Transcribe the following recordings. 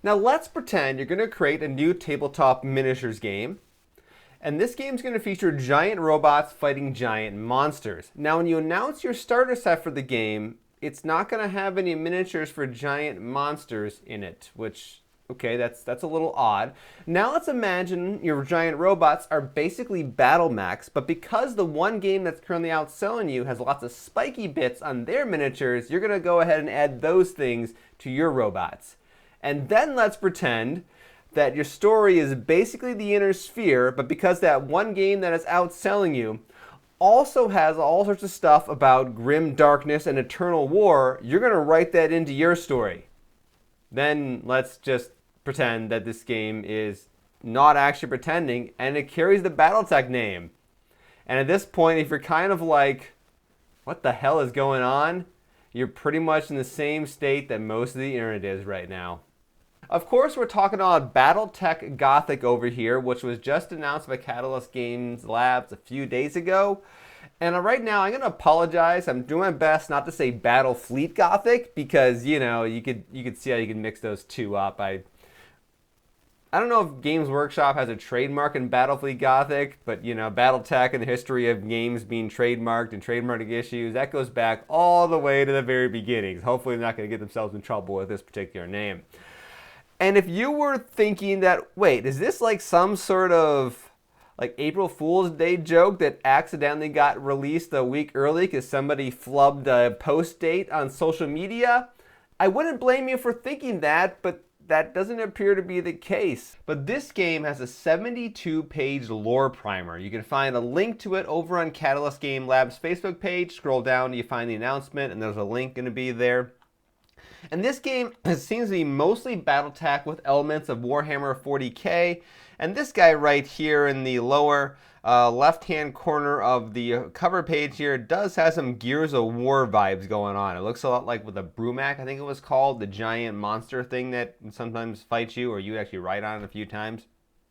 Now let's pretend you're going to create a new tabletop miniatures game. And this game is going to feature giant robots fighting giant monsters. Now when you announce your starter set for the game, it's not going to have any miniatures for giant monsters in it, which, okay, that's a little odd. Now let's imagine your giant robots are basically battle mechs, but because the one game that's currently outselling you has lots of spiky bits on their miniatures, you're going to go ahead and add those things to your robots. And then let's pretend that your story is basically the Inner Sphere, but because that one game that is outselling you also has all sorts of stuff about grim darkness and eternal war, you're going to write that into your story. Then let's just pretend that this game is not actually pretending and it carries the Battletech name. And at this point, if you're kind of like, what the hell is going on? You're pretty much in the same state that most of the internet is right now. Of course, we're talking about Battletech Gothic over here, which was just announced by Catalyst Games Labs a few days ago. And right now, I'm going to apologize. I'm doing my best not to say Battlefleet Gothic because, you know, you could see how you can mix those two up. I don't know if Games Workshop has a trademark in Battlefleet Gothic, but, you know, Battletech and the history of games being trademarked and trademarking issues, that goes back all the way to the very beginnings. Hopefully, they're not going to get themselves in trouble with this particular name. And if you were thinking that, wait, is this like some sort of like April Fool's Day joke that accidentally got released a week early because somebody flubbed a post date on social media? I wouldn't blame you for thinking that, but that doesn't appear to be the case. But this game has a 72-page lore primer. You can find a link to it over on Catalyst Game Labs Facebook page. Scroll down, you find the announcement, and there's a link going to be there. And this game seems to be mostly Battletech with elements of Warhammer 40k. And this guy right here in the lower left-hand corner of the cover page here does have some Gears of War vibes going on. It looks a lot like with a Brumac, I think it was called, the giant monster thing that sometimes fights you or you actually ride on it a few times.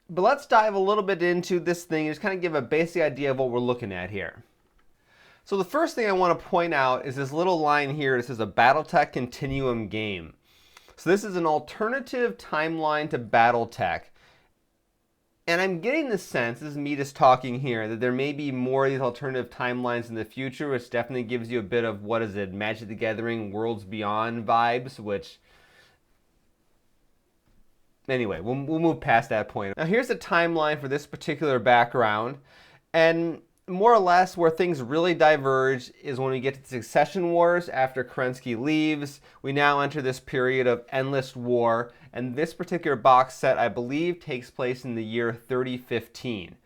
But let's dive a little bit into this thing and just kind of give a basic idea of what we're looking at here. So the first thing I want to point out is this little line here. This is a Battletech Continuum game. So this is an alternative timeline to Battletech. And I'm getting the sense, this is me just talking here, that there may be more of these alternative timelines in the future, which definitely gives you a bit of, what is it, Magic the Gathering, Worlds Beyond vibes, which... Anyway, we'll move past that point. Now here's the timeline for this particular background. And more or less where things really diverge is when we get to the Succession Wars after Kerensky leaves. We now enter this period of endless war, and this particular box set, I believe, takes place in the year 3015.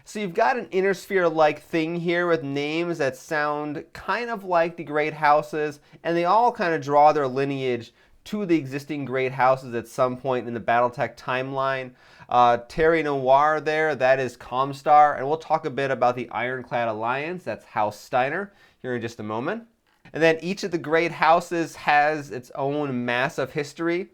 So you've got an Inner Sphere-like thing here with names that sound kind of like the Great Houses, and they all kind of draw their lineage to the existing Great Houses at some point in the Battletech timeline. Terry Noir there, that is Comstar, and we'll talk a bit about the Ironclad Alliance, that's House Steiner, here in just a moment. And then each of the Great Houses has its own massive history.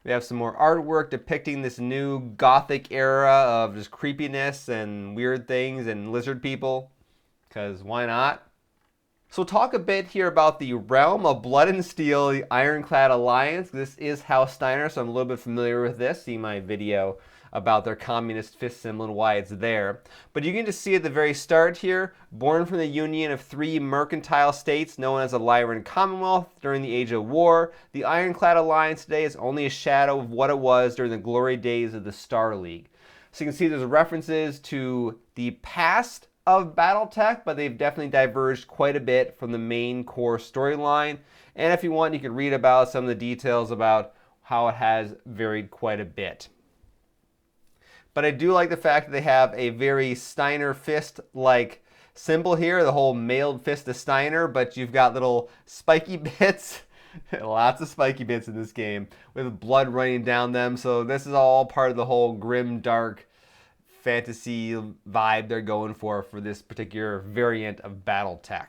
We have some more artwork depicting this new Gothic era of just creepiness and weird things and lizard people, because why not? So we'll talk a bit here about the Realm of Blood and Steel, the Ironclad Alliance. This is House Steiner, so I'm a little bit familiar with this. See my video about their communist fist symbol and why it's there. But you can just see at the very start here, born from the union of three mercantile states known as the Lyran Commonwealth during the Age of War, the Ironclad Alliance today is only a shadow of what it was during the glory days of the Star League. So you can see there's references to the past of Battletech, but they've definitely diverged quite a bit from the main core storyline. And if you want, you can read about some of the details about how it has varied quite a bit. But I do like the fact that they have a very Steiner fist-like symbol here, the whole mailed fist of Steiner, but you've got little spiky bits, lots of spiky bits in this game, with blood running down them. So this is all part of the whole grim, dark fantasy vibe they're going for this particular variant of Battletech.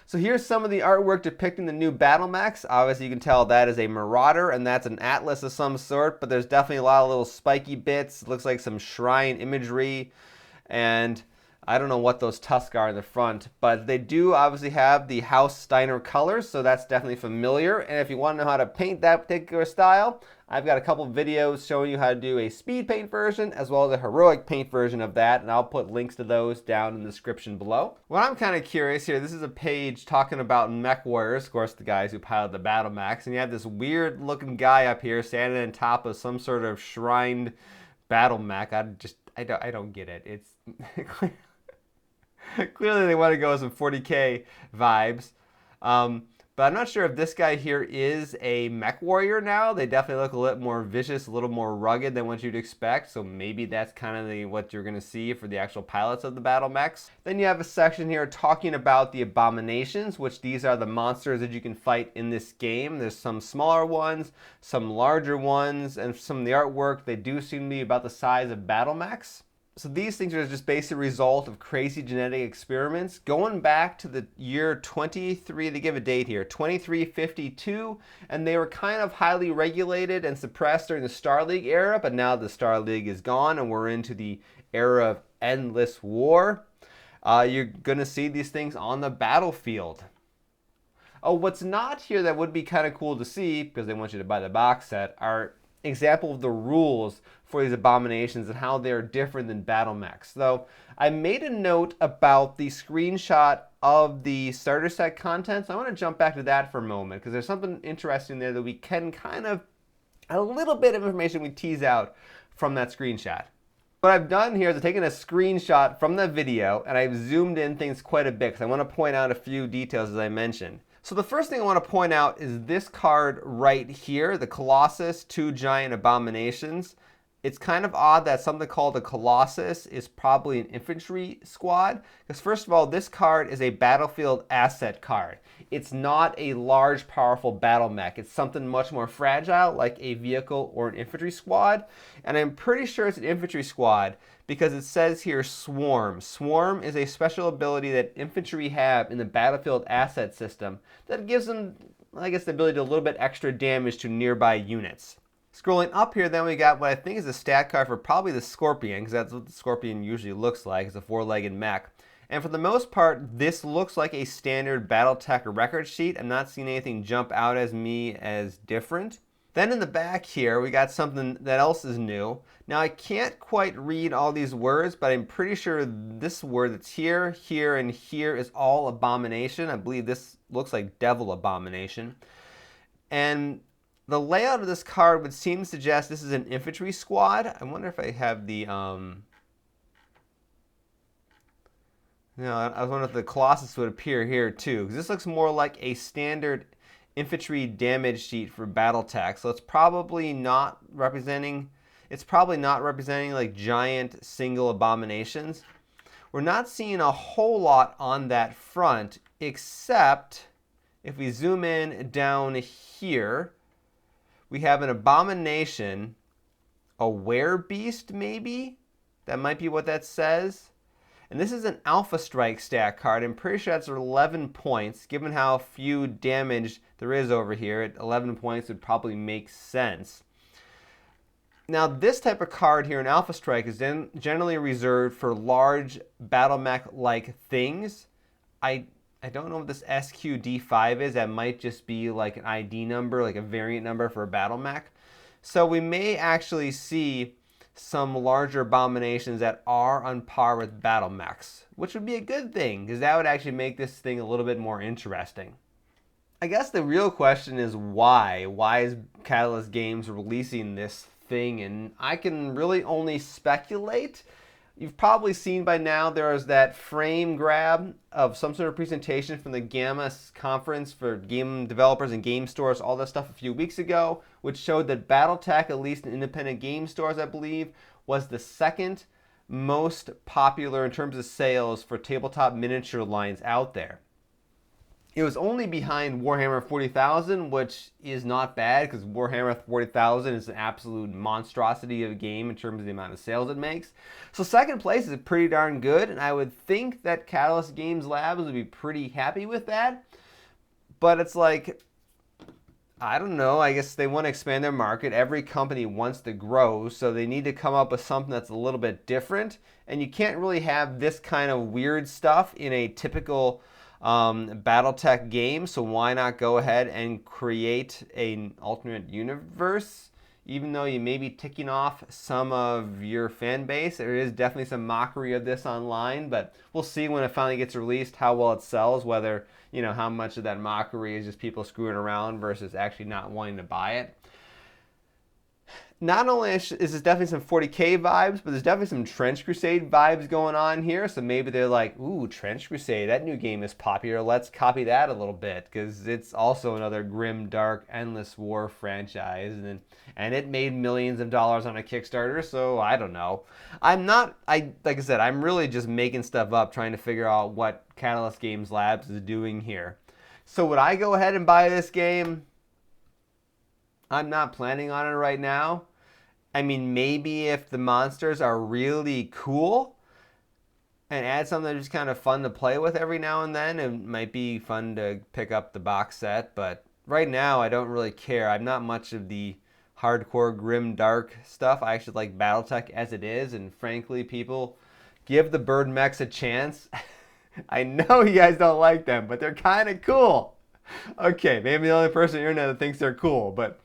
So here's some of the artwork depicting the new battle mechs. Obviously you can tell that is a Marauder and that's an Atlas of some sort, but there's definitely a lot of little spiky bits. It looks like some shrine imagery, and I don't know what those tusks are in the front, but they do obviously have the House Steiner colors, so that's definitely familiar. And if you want to know how to paint that particular style, I've got a couple videos showing you how to do a speed paint version as well as a heroic paint version of that, and I'll put links to those down in the description below. What I'm kind of curious here, this is a page talking about mech warriors, of course the guys who pilot the battle mechs, and you have this weird looking guy up here standing on top of some sort of shrined battle mech. I don't get it. It's clearly they want to go with some 40K vibes. But I'm not sure if this guy here is a mech warrior now. They definitely look a little more vicious, a little more rugged than what you'd expect. So maybe that's kind of what you're going to see for the actual pilots of the battle mechs. Then you have a section here talking about the Abominations, which these are the monsters that you can fight in this game. There's some smaller ones, some larger ones, and some of the artwork, they do seem to be about the size of battle mechs. So these things are just basically a result of crazy genetic experiments going back to the year 23, they give a date here, 2352, and they were kind of highly regulated and suppressed during the Star League era, but now the Star League is gone and we're into the era of endless war. You're going to see these things on the battlefield. Oh, what's not here that would be kind of cool to see, because they want you to buy the box set, are example of the rules for these Abominations and how they're different than battle mechs. Though I made a note about the screenshot of the starter set content, so I want to jump back to that for a moment because there's something interesting there that we can kind of, a little bit of information we tease out from that screenshot. What I've done here is I've taken a screenshot from the video and I've zoomed in things quite a bit because I want to point out a few details as I mentioned. So the first thing I want to point out is this card right here, the Colossus, 2 Giant Abominations. It's kind of odd that something called a Colossus is probably an infantry squad, because first of all, this card is a battlefield asset card. It's not a large, powerful battle mech. It's something much more fragile, like a vehicle or an infantry squad. And I'm pretty sure it's an infantry squad because it says here Swarm. Swarm is a special ability that infantry have in the battlefield asset system that gives them, I guess, the ability to do a little bit extra damage to nearby units. Scrolling up here, then we got what I think is a stat card for probably the Scorpion, because that's what the Scorpion usually looks like. It's a 4-legged mech. And for the most part, this looks like a standard Battletech record sheet. I'm not seeing anything jump out as me as different. Then in the back here, we got something that else is new. Now I can't quite read all these words, but I'm pretty sure this word that's here, here, and here is all Abomination. I believe this looks like Devil Abomination. And the layout of this card would seem to suggest this is an infantry squad. I wonder if I have the, I was wondering if the Colossus would appear here too, because this looks more like a standard infantry damage sheet for Battletech. So it's probably not representing, like giant single Abominations. We're not seeing a whole lot on that front, except if we zoom in down here, we have an Abomination, a Werebeast maybe? That might be what that says. And this is an Alpha Strike stat card. I'm pretty sure that's 11 points. Given how few damage there is over here, at 11 points would probably make sense. Now this type of card here in Alpha Strike is generally reserved for large battle mech-like things. I don't know what this SQD5 is. That might just be like an ID number, like a variant number for a battle mech. So we may actually see some larger Abominations that are on par with battle mechs, which would be a good thing because that would actually make this thing a little bit more interesting. I guess the real question is why? Why is Catalyst Games releasing this thing? And I can really only speculate. You've probably seen by now there is that frame grab of some sort of presentation from the Gamma conference for game developers and game stores, all that stuff a few weeks ago, which showed that Battletech, at least in independent game stores, I believe, was the second most popular in terms of sales for tabletop miniature lines out there. It was only behind Warhammer 40,000, which is not bad because Warhammer 40,000 is an absolute monstrosity of a game in terms of the amount of sales it makes. So second place is pretty darn good, and I would think that Catalyst Games Labs would be pretty happy with that. But it's like, I don't know. I guess they want to expand their market. Every company wants to grow, so they need to come up with something that's a little bit different. And you can't really have this kind of weird stuff in a typical Battletech game. So why not go ahead and create an alternate universe? Even though you may be ticking off some of your fan base, there is definitely some mockery of this online, but we'll see when it finally gets released how well it sells, whether, you know, how much of that mockery is just people screwing around versus actually not wanting to buy it. Not only is this definitely some 40K vibes, but there's definitely some Trench Crusade vibes going on here. So maybe they're like, ooh, Trench Crusade, that new game is popular. Let's copy that a little bit, because it's also another grim, dark, endless war franchise. And it made millions of dollars on a Kickstarter, so I don't know. Like I said, I'm really just making stuff up, trying to figure out what Catalyst Games Labs is doing here. So would I go ahead and buy this game? I'm not planning on it right now. I mean, maybe if the monsters are really cool and add something that's just kind of fun to play with every now and then, it might be fun to pick up the box set. But right now, I don't really care. I'm not much of the hardcore, grim, dark stuff. I actually like Battletech as it is. And frankly, people, give the bird mechs a chance. I know you guys don't like them, but they're kind of cool. Okay, maybe the only person on the internet that thinks they're cool, but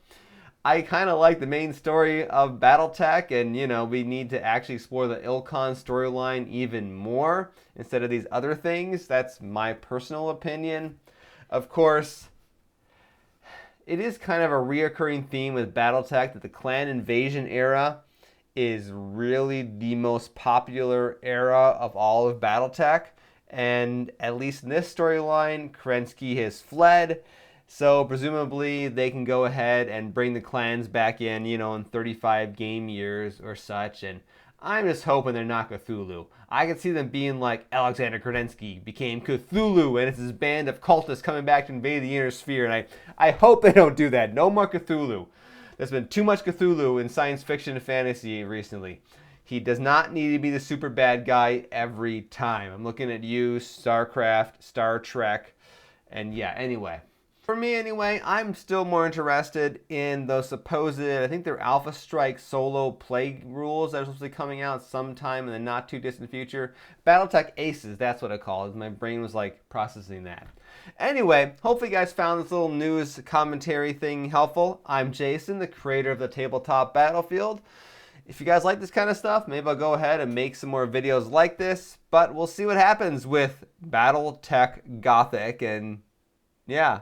I kind of like the main story of Battletech, and you know, we need to actually explore the Ilkhan storyline even more instead of these other things. That's my personal opinion. Of course, it is kind of a reoccurring theme with Battletech that the clan invasion era is really the most popular era of all of Battletech. And at least in this storyline, Kerensky has fled. So presumably they can go ahead and bring the clans back in, you know, in 35 game years or such. And I'm just hoping they're not Cthulhu. I can see them being like Alexander Kerensky became Cthulhu and it's his band of cultists coming back to invade the inner sphere. And I hope they don't do that. No more Cthulhu. There's been too much Cthulhu in science fiction and fantasy recently. He does not need to be the super bad guy every time. I'm looking at you, StarCraft, Star Trek, and yeah, anyway. For me anyway, I'm still more interested in those supposed, I think they're Alpha Strike solo play rules that are supposed to be coming out sometime in the not too distant future. Battletech Aces, that's what I call it. My brain was like processing that. Anyway, hopefully you guys found this little news commentary thing helpful. I'm Jason, the creator of the Tabletop Battlefield. If you guys like this kind of stuff, maybe I'll go ahead and make some more videos like this, but we'll see what happens with Battletech Gothic, and yeah.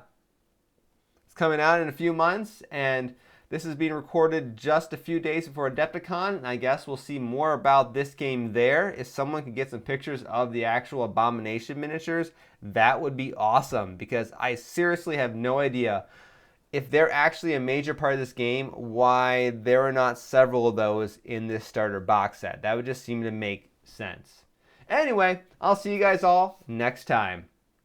It's coming out in a few months, and this is being recorded just a few days before Adepticon, and I guess we'll see more about this game there. If someone could get some pictures of the actual Abomination miniatures, that would be awesome, because I seriously have no idea if they're actually a major part of this game, why there are not several of those in this starter box set. That would just seem to make sense. Anyway, I'll see you guys all next time.